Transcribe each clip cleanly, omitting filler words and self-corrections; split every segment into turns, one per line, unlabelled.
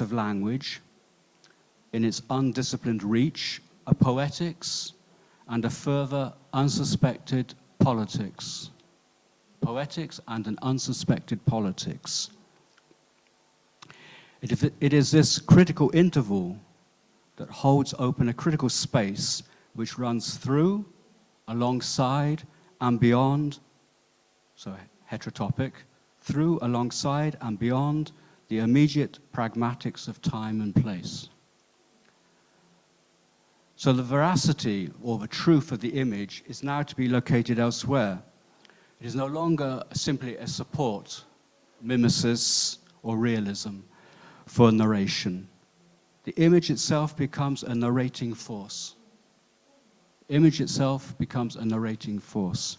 of language, in its undisciplined reach, a poetics and a further unsuspected politics. Poetics and an unsuspected politics. It is this critical interval that holds open a critical space which runs through, alongside, and beyond, so heterotopic, through, alongside, and beyond the immediate pragmatics of time and place. So the veracity or the truth of the image is now to be located elsewhere. It is no longer simply a support, mimesis, or realism for narration. The image itself becomes a narrating force. Image itself becomes a narrating force.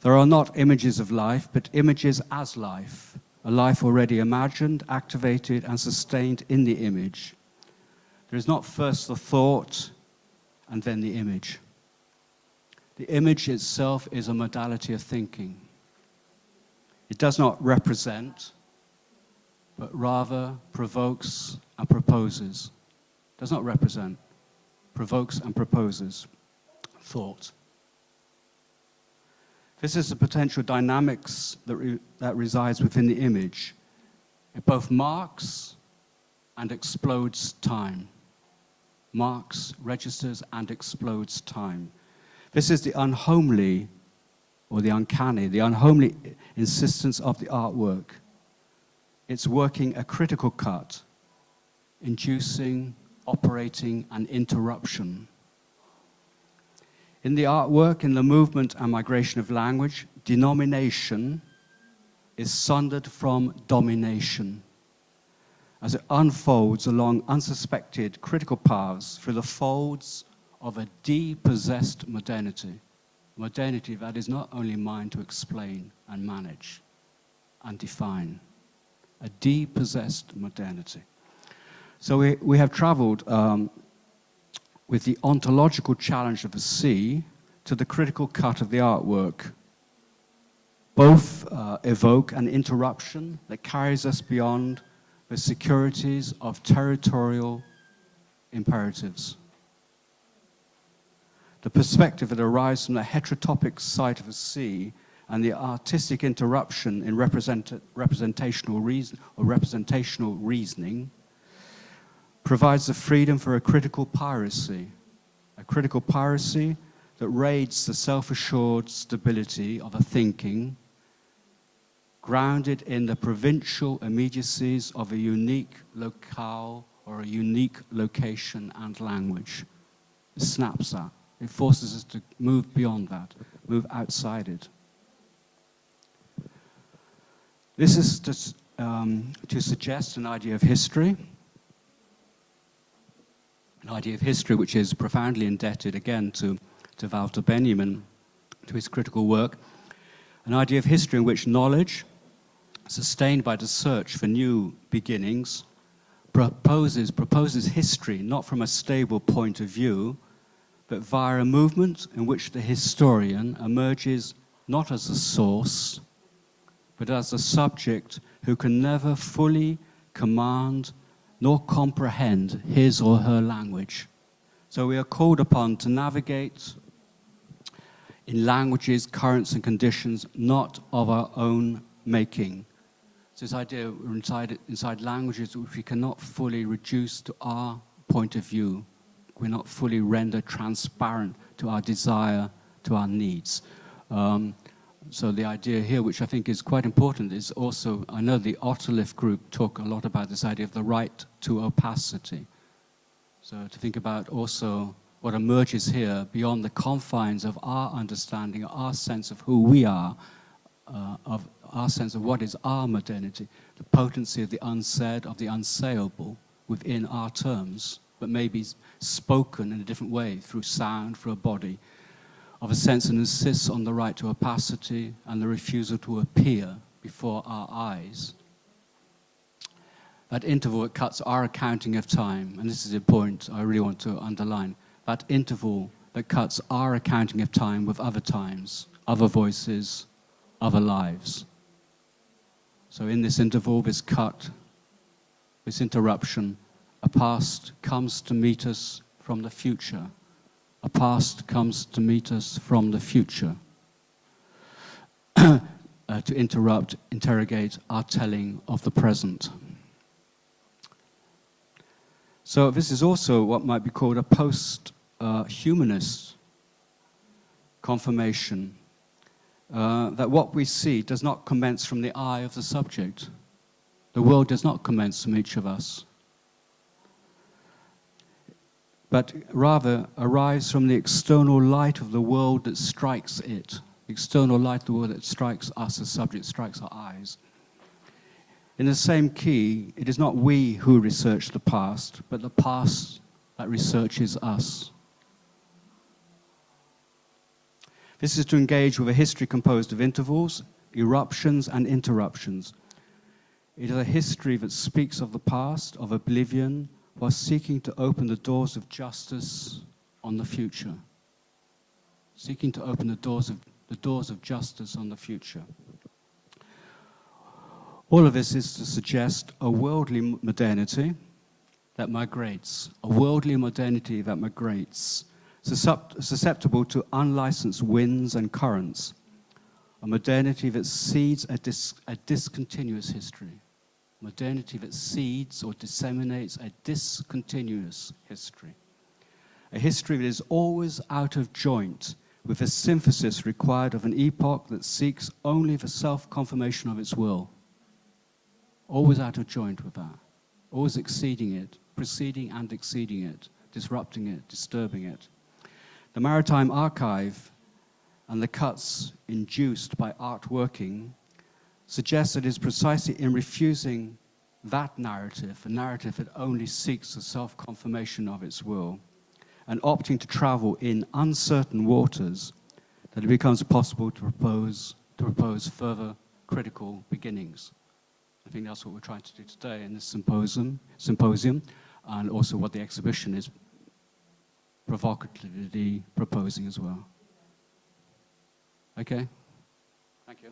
There are not images of life, but images as life, a life already imagined, activated, and sustained in the image. There is not first the thought and then the image. The image itself is a modality of thinking. It does not represent, but rather provokes and proposes. Does not represent, provokes and proposes thought. This is the potential dynamics that resides within the image. It both marks and explodes time. Marks, registers, and explodes time. This is the unhomely, or the uncanny, the unhomely insistence of the artwork. It's working a critical cut, inducing, operating, an interruption. In the artwork, in the movement and migration of language, denomination is sundered from domination as it unfolds along unsuspected critical paths through the folds of a depossessed modernity. Modernity that is not only mine to explain and manage and define. A depossessed modernity. So we have traveled with the ontological challenge of the sea to the critical cut of the artwork. Both evoke an interruption that carries us beyond the securities of territorial imperatives. The perspective that arises from the heterotopic sight of the sea and the artistic interruption in representational reasoning provides the freedom for a critical piracy that raids the self-assured stability of a thinking grounded in the provincial immediacies of a unique locale or a unique location and language. It snaps that. It forces us to move beyond that, move outside it. This is to suggest an idea of history, which is profoundly indebted, again, to Walter Benjamin, to his critical work, an idea of history in which knowledge, sustained by the search for new beginnings, proposes history not from a stable point of view, but via a movement in which the historian emerges not as a source, but as a subject who can never fully command nor comprehend his or her language. So we are called upon to navigate in languages, currents, and conditions not of our own making. So this idea we're inside languages which we cannot fully reduce to our point of view. We're not fully rendered transparent to our desire, to our needs. So the idea here, which I think is quite important, is also, I know the Otterliff group talk a lot about this idea of the right to opacity. So to think about also what emerges here beyond the confines of our understanding, our sense of who we are, of our sense of what is our modernity, the potency of the unsaid, of the unsayable within our terms, but maybe spoken in a different way through sound, through a body, of a sense that insists on the right to opacity and the refusal to appear before our eyes. That interval that cuts our accounting of time, and this is a point I really want to underline, that interval that cuts our accounting of time with other times, other voices, other lives. So in this interval, this cut this interruption, a past comes to meet us from the future. A past comes to meet us from the future. To interrupt, interrogate our telling of the present. So this is also what might be called a post-humanist confirmation, that what we see does not commence from the eye of the subject. The world does not commence from each of us, but rather arrives from the external light of the world that strikes it. The external light of the world that strikes us as subject, strikes our eyes. In the same key, it is not we who research the past, but the past that researches us. This is to engage with a history composed of intervals, eruptions, and interruptions. It is a history that speaks of the past, of oblivion, while seeking to open the doors of justice on the future. Seeking to open the doors of justice on the future. All of this is to suggest a worldly modernity that migrates, a worldly modernity that migrates, susceptible to unlicensed winds and currents, a modernity that seeds a discontinuous history, modernity that seeds or disseminates a discontinuous history, a history that is always out of joint with the synthesis required of an epoch that seeks only the self-confirmation of its will. Always out of joint with that, always exceeding it, preceding and exceeding it, disrupting it, disturbing it. The Maritime archive and the cuts induced by art working suggest that it is precisely in refusing that narrative, a narrative that only seeks the self-confirmation of its will, and opting to travel in uncertain waters, that it becomes possible to propose further critical beginnings. I think that's what we're trying to do today in this symposium, and also what the exhibition is provocatively proposing as well. Okay? Thank you.